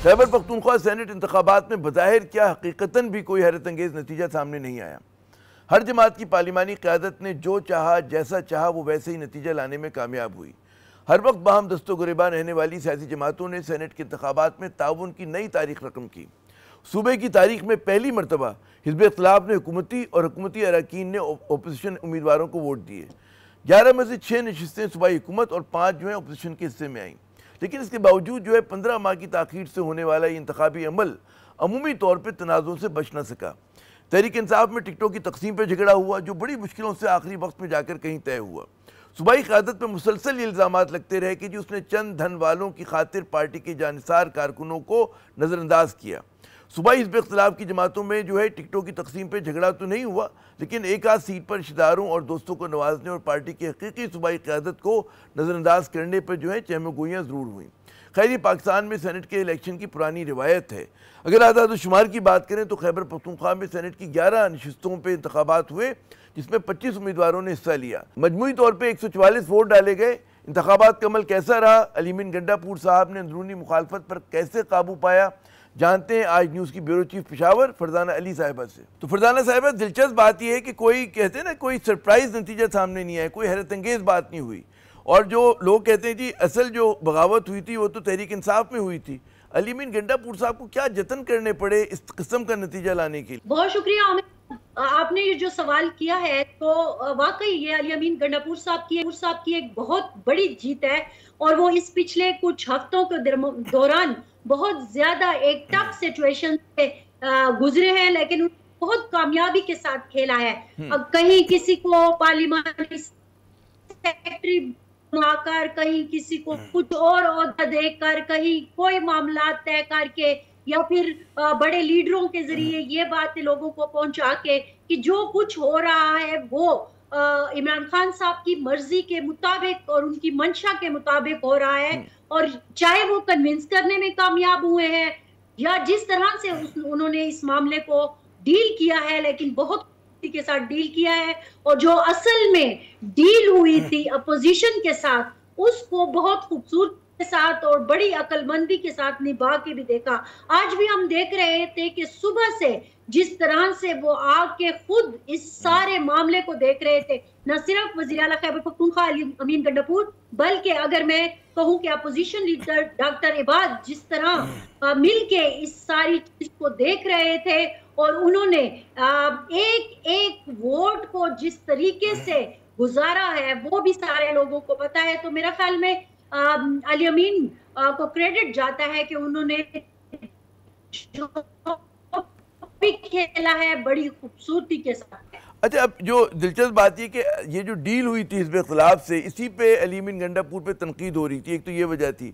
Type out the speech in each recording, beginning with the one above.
Khyber Pakhtunkhwa senate इंतखाबात में बज़ाहिर क्या हकीकतन भी कोई हैरत अंगेज़ नतीजा सामने नहीं आया। हर जमात की पार्लिमानी क़यादत ने जो चाहा जैसा चाहा वो वैसे ही नतीजा लाने में कामयाब हुई। हर वक्त बाहम दस्तो गिरेबान रहने वाली सियासी जमातों ने सेनेट के इंतखाबात में ताउन की नई तारीख रकम की। सूबे की तारीख में पहली मरतबा हिज़्ब इख्तिलाफ ने हुकूमती और हुकूमती अरकान ने अपोजिशन उम्मीदवारों को वोट दिए। 11 में से 6 नशिस्तें सूबाई हुकूमत और 5 जो है अपोजिशन के हिस्से में आईं। लेकिन इसके बावजूद जो है 15 माह की ताख़ीर से होने वाला ये इंतखाबी अमल अमूमी तौर पर तनाज़ों से बच न सका। तहरीक इंसाफ में टिकटों की तकसीम पर झगड़ा हुआ जो बड़ी मुश्किलों से आखिरी वक्त में जाकर कहीं तय हुआ। सूबाई क़यादत पर मुसलसल ये इल्ज़ामात लगते रहे कि जी उसने चंद धन वालों की खातिर पार्टी के जानिसार कारकुनों को नज़रअंदाज किया। सूबाई हिज़्ब इख्तिलाफ की जमातों में जो है टिकटों की तकसीम पर झगड़ा तो नहीं हुआ, लेकिन एक आध सीट पर रिश्तेदारों और दोस्तों को नवाजने और पार्टी की हकीकी सूबाई क़यादत को नज़रअंदाज करने पर जो है चहमगोइयाँ ज़रूर हुई। खैर ये पाकिस्तान में सेनेट के इलेक्शन की पुरानी रिवायत है। अगर आदाद शुमार की बात करें तो खैबर पख्तूनख्वा में सेनेट की 11 नशिस्तों पर इंतखाबात हुए, जिसमें 25 उम्मीदवारों ने हिस्सा लिया। मजमूई तौर पर 144 वोट डाले गए। इंतखाबात का अमल कैसा रहा, अलीमीन गंडापुर साहब ने अंदरूनी मुखालफत पर कैसे काबू पाया, जानते हैं आज न्यूज़ की ब्यूरो चीफ पेशावर फरजाना अली साहिबा से। तो फरजाना साहिबा, दिलचस्प बात यह है कि कोई कहते हैं ना कोई सरप्राइज नतीजा सामने नहीं आया, कोई हैरत अंगेज़ बात नहीं हुई। और जो लोग कहते हैं जी असल जो बगावत हुई थी वो तो तहरीक इंसाफ में हुई थी, अलीमीन गंडापुर साहब को क्या जतन करने पड़े इस किस्म का नतीजा लाने के लिए? बहुत शुक्रिया आमिर, आपने ये जो सवाल किया है तो वाकई ये अलीमीन गंडापुर साहब की एक बहुत बड़ी जीत है। और वो इस पिछले कुछ हफ्तों के दौरान बहुत ज्यादा एक टफ सिचुएशन से गुजरे हैं, लेकिन बहुत कामयाबी के साथ खेला है। अब कहीं किसी को पार्लियामेंट्री सेक्रेटरी बनाकर, कहीं किसी को कुछ और ओहदा देकर, कहीं कोई मामला तय करके, या फिर बड़े लीडरों के जरिए ये बातें लोगों को पहुंचा के कि जो कुछ हो रहा है वो इमरान खान साहब की मर्जी के मुताबिक और उनकी मंशा के मुताबिक हो रहा है। और चाहे वो कन्विंस करने में कामयाब हुए हैं या जिस तरह से उन्होंने इस मामले को डील किया है, लेकिन बहुत के साथ डील किया है। और जो असल में डील हुई थी अपोजिशन के साथ, उसको बहुत खूबसूरती के साथ और बड़ी अकलमंदी के साथ निभा के भी देखा। आज भी हम देख रहे थे कि सुबह से जिस तरह से वो आके खुद इस सारे मामले को देख रहे थे, न सिर्फ वज़ीर आला खैबर पख्तूनख्वा अलीमीन गंडापुर, बल्कि अगर मैं कहूं कि अपोजिशन लीडर डॉक्टर इबाद जिस तरह मिलके इस सारी चीज को देख रहे थे और उन्होंने एक एक वोट को जिस तरीके से गुजारा है वो भी सारे लोगों को पता है। तो मेरा ख्याल में अलीमीन को क्रेडिट जाता है कि उन्होंने जो भी खेला है बड़ी खूबसूरती के साथ। अच्छा, अब जो दिलचस्प बात ये कि ये जो डील हुई थी हिज़्ब इख्तिलाफ से, इसी पे अलीमीन गंडापुर पे तनकीद हो रही थी। एक तो ये वजह थी,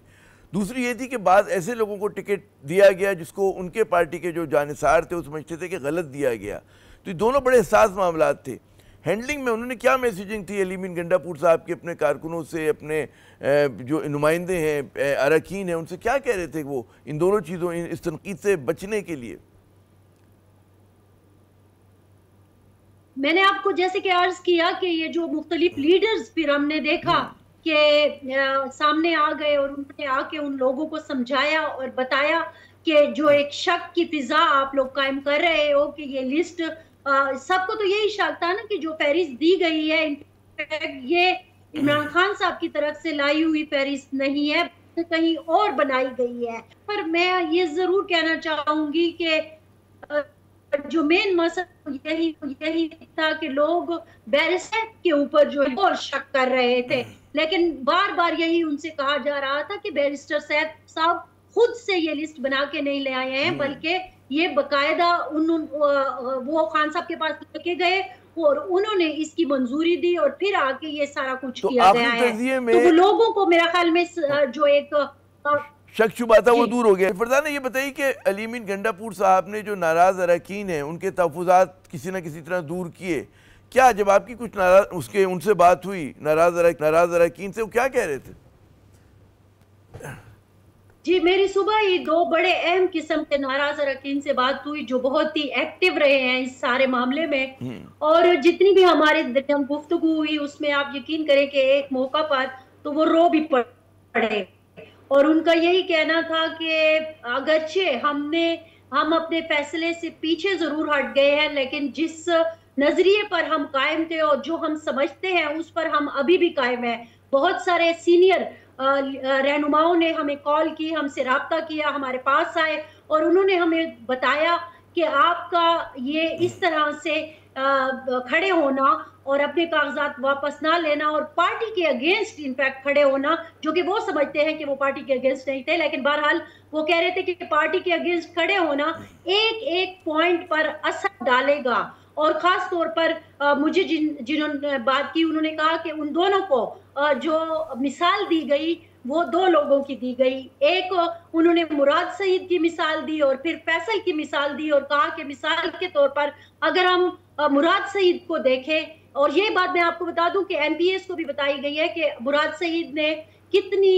दूसरी ये थी कि बाद ऐसे लोगों को टिकट दिया गया जिसको उनके पार्टी के जो जानिसार थे वो समझते थे कि गलत दिया गया। तो ये दोनों बड़े हसास मामला थे। हैंडलिंग में उन्होंने क्या मैसेजिंग थी अलीमीन गंडापुर साहब के अपने कारकुनों से, अपने जो नुमाइंदे हैं अरकान हैं उनसे क्या कह रहे थे वो इन दोनों चीज़ों, इस तनकीद से बचने के लिए? मैंने आपको जैसे कि अर्ज किया कि ये जो मुख्तलिफ लीडर्स फिर हमने देखा कि सामने आ गए और उन्होंने आके उन लोगों को समझाया और बताया कि जो एक शक की फिजा आप लोग कायम कर रहे हो कि ये लिस्ट, सबको तो यही शक था ना कि जो फहरिस्त दी गई है इनफैक्ट ये इमरान खान साहब की तरफ से लाई हुई फहरिस्त नहीं है, कहीं और बनाई गई है। पर मैं ये जरूर कहना चाहूंगी कि जो मेन मसला यही था कि लोग बैरिस्टर के ऊपर जो है और शक कर रहे थे, लेकिन बार बार यही उनसे कहा जा रहा था कि बैरिस्टर साहब खुद से ये लिस्ट बना के नहीं ले आए हैं, बल्कि ये बकायदा वो खान साहब के पास लेके गए और उन्होंने इसकी मंजूरी दी और फिर आके ये सारा कुछ किया गया है। तो वो लोगों को मेरा ख्याल में जो एक शक शुबा था वो दूर हो गया। फरजाना ये बताइए कि अलीमीन गंडापुर साहब ने जो नाराज अरकान हैं उनके तहफ़्फ़ुज़ात किसी न किसी तरह दूर किए, क्या जब आपकी कुछ नाराज उनसे बात हुई नाराज अरकान से, वो क्या कह रहे थे? जी, मेरी सुबह ही दो बड़े अहम किस्म के नाराज अरकान से बात हुई जो बहुत ही एक्टिव रहे हैं इस सारे मामले में। और जितनी भी हमारे गुफ्तगू हुई उसमें आप यकीन करें कि एक मौका पर तो वो रो भी पड़े और उनका यही कहना था कि अगरचे हम अपने फैसले से पीछे जरूर हट गए हैं, लेकिन जिस नजरिए पर हम कायम थे और जो हम समझते हैं उस पर हम अभी भी कायम है। बहुत सारे सीनियर रहनुमाओं ने हमें कॉल की, हमसे राब्ता किया, हमारे पास आए और उन्होंने हमें बताया कि आपका ये इस तरह से खड़े होना और अपने कागजात वापस ना लेना और पार्टी के अगेंस्ट इनफैक्ट खड़े होना, जो कि वो समझते हैं कि वो पार्टी के अगेंस्ट नहीं थे, लेकिन बहरहाल वो कह रहे थे कि पार्टी के अगेंस्ट खड़े होना एक एक पॉइंट पर असर डालेगा। और खास तौर पर मुझे जिन्होंने बात की उन्होंने कहा कि उन दोनों को जो मिसाल दी गई वो दो लोगों की दी गई। एक उन्होंने मुराद सईद की मिसाल दी और फिर फैसल की मिसाल दी और कहा कि मिसाल के तौर पर अगर हम मुराद सईद को देखें, और ये बात मैं आपको बता दूं कि एमपीएस को भी बताई गई है कि मुराद सईद ने कितनी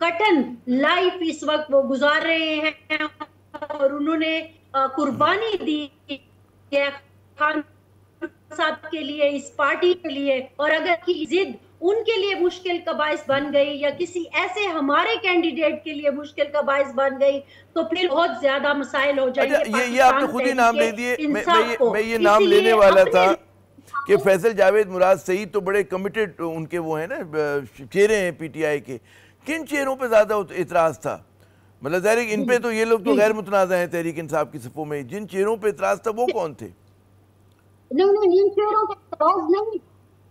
कठिन लाइफ इस वक्त वो गुजार रहे हैं और उन्होंने कुर्बानी दी है खान साहब के लिए, इस पार्टी के लिए। और अगर की जिद उनके लिए मुश्किल का बायस बन गई या किसी ऐसे हमारे कैंडिडेट के लिए मुश्किल का बायस बन गई तो फिर बहुत ज्यादा मसाइल हो जाएंगे। अच्छा, ये आपने खुद ही नाम ले दिए, मैं ये नाम लेने वाला था कि फैसल जावेद मुराद सईद तो बड़े कमिटेड उनके वो हैं ना चेहरे हैं पीटीआई के। किन चेहरों पे ज्यादा इतराज था? मतलब ज़ाहिर इन पे तो ये लोग तो गैर मुतनाज़ा हैं तहरीक इंसाफ की सफ़ों में, जिन चेहरों पे इतराज था वो कौन थे? नहीं, इन चेहरों पे इतराज नहीं।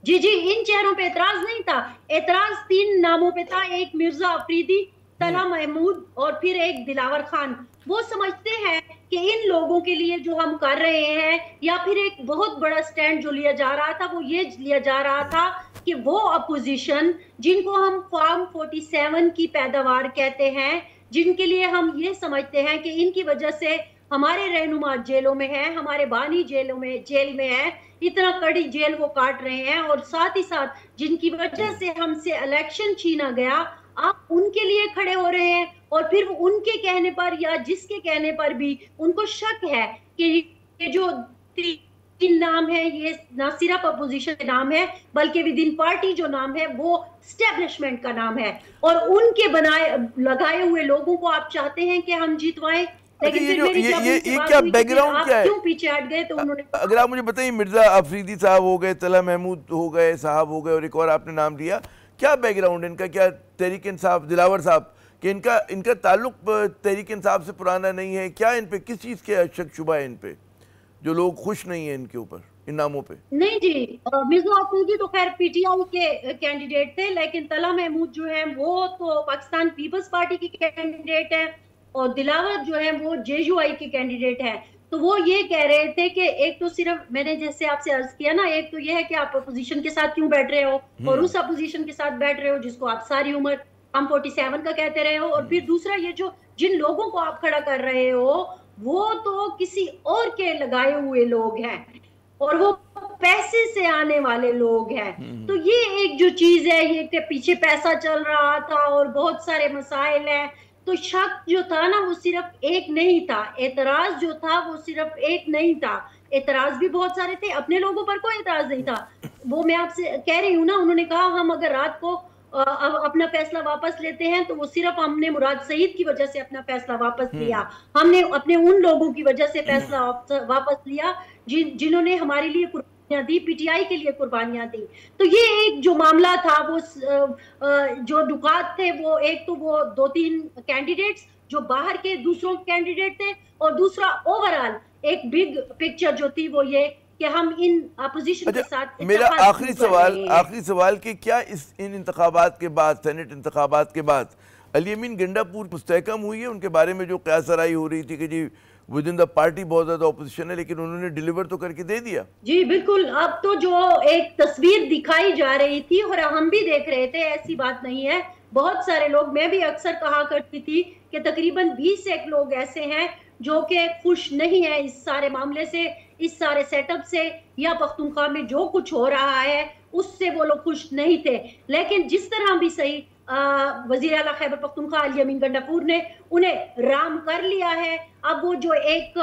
जी, इन चेहरों पे एतराज नहीं था। एतराज 3 नामों पे था, एक मिर्जा अफरीदी, तला महमूद और फिर एक दिलावर खान। वो समझते हैं कि इन लोगों के लिए जो हम कर रहे हैं या फिर एक बहुत बड़ा स्टैंड जो लिया जा रहा था वो ये लिया जा रहा था कि वो अपोजिशन जिनको हम फॉर्म 47 की पैदावार कहते हैं, जिनके लिए हम ये समझते हैं कि इनकी वजह से हमारे रहनुमा जेलों में है, हमारे बानी जेल में है, इतना कड़ी जेल वो काट रहे हैं और साथ ही साथ जिनकी वजह से हमसे इलेक्शन छीना गया, आप उनके लिए खड़े हो रहे हैं। और फिर उनके कहने पर या जिसके कहने पर भी उनको शक है कि ये जो 3 नाम है ये ना सिर्फ अपोजिशन के नाम है बल्कि विद इन पार्टी जो नाम है वो स्टैब्लिशमेंट का नाम है और उनके लगाए हुए लोगों को आप चाहते हैं कि हम जीतवाएं। लेकिन ये क्या बैकग्राउंड क्या है? क्यों पीछे हट गए? तो उन्होंने, अगर आप मुझे बताइए, मिर्जा अफरीदी साहब हो गए, तला महमूद हो गए साहब हो गए और एक और आपने नाम लिया, क्या बैकग्राउंड इनका? क्या तहरीक इंसाफ, दिलावर साहब कि इनका ताल्लुक तहरीक इंसाफ से पुराना नहीं है? क्या इन पे किस चीज़ के शक शुबा है इन पे जो लोग खुश नहीं है इनके ऊपर, इन नामों पे? नहीं जी, मिर्जा अफरीदी तो खैर पीटीआई के कैंडिडेट थे, लेकिन तला महमूद जो है वो तो पाकिस्तान पीपल्स पार्टी के कैंडिडेट है और दिलावर जो है वो जेयूआई के कैंडिडेट है। तो वो ये कह रहे थे कि एक तो सिर्फ मैंने जैसे आपसे अर्ज किया ना, एक तो ये है कि आप अपोजिशन के साथ क्यों बैठ रहे हो और उस अपोजिशन के साथ बैठ रहे हो जिसको आप सारी उम्र हम 47 का कहते रहे हो, और फिर दूसरा ये जो जिन लोगों को आप खड़ा कर रहे हो वो तो किसी और के लगाए हुए लोग हैं और वो पैसे से आने वाले लोग हैं। तो ये एक जो चीज है, ये के पीछे पैसा चल रहा था और बहुत सारे मसाइल हैं। तो शक जो था ना वो सिर्फ एक नहीं था, एतराज जो था वो सिर्फ एक नहीं था, एतराज भी बहुत सारे थे। अपने लोगों पर कोई एतराज नहीं था। वो मैं आपसे कह रही हूँ ना, उन्होंने कहा हम अगर रात को अपना फैसला वापस लेते हैं तो वो सिर्फ हमने मुराद सईद की वजह से अपना फैसला वापस लिया, हमने अपने उन लोगों की वजह से फैसला वापस लिया जिन्होंने हमारे लिए कुर्बानियां दी, पीटीआई के लिए कुर्बानियां दी। तो ये एक जो मामला था वो जो नुकात थे वो एक तो वो 2-3 कैंडिडेट्स जो बाहर के दूसरों कैंडिडेट थे और दूसरा ओवरऑल एक बिग पिक्चर जो थी वो ये कि हम इन अपोजिशन के साथ। मेरा आखिरी सवाल कि क्या इन इंतखाबात के बाद, सेनेट इंतखाबात के बाद अली अमीन गंडापुर मुस्तहकम हुई है? उनके बारे में जो क़यासराई हो रही थी कि जी विद इन द पार्टी बहुत ज्यादा ऑपोजिशन है, लेकिन उन्होंने डिलीवर तो करके दे दिया। जी बिल्कुल, अब तो जो एक तस्वीर दिखाई जा रही थी और हम भी देख रहे थे, ऐसी बात नहीं है। बहुत सारे लोग, मैं भी अक्सर कहा करती थी कि तकरीबन 20 एक लोग ऐसे हैं जो कि खुश नहीं है इस सारे मामले से, इस सारे सेटअप से या पख्तूनख्वा में जो कुछ हो रहा है उससे वो लोग खुश नहीं थे। लेकिन जिस तरह भी सही वजीर आला खैबर पख्तूनख्वा अली अमीन गंडापुर ने उन्हें राम कर लिया है। अब वो जो एक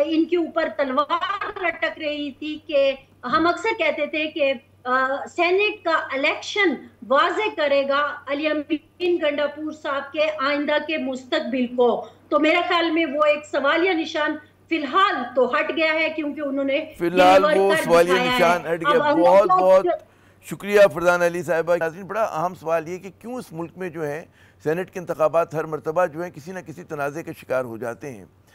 इनके ऊपर तलवार लटक रही थी कि हम अक्सर कहते थे कि सेनेट का इलेक्शन वाजे करेगा अली अमीन गंडापुर साहब के आइंदा के मुस्तकबिल को। तो मेरा ख्याल में वो एक सवालिया निशान फिलहाल तो हट गया है, क्योंकि उन्होंने फिलहाल डिलीवर वो कर सवालिया दिखाया निशान है। हट गया। अब बहुत हम बहुत शुक्रिया फरजान अली साहिबा। नाज़रीन, बड़ा अहम सवाल ये कि क्यों इस मुल्क में जो है सेनेट के इंतखाबात हर मरतबा जो है किसी न किसी तनाज़े के शिकार हो जाते हैं।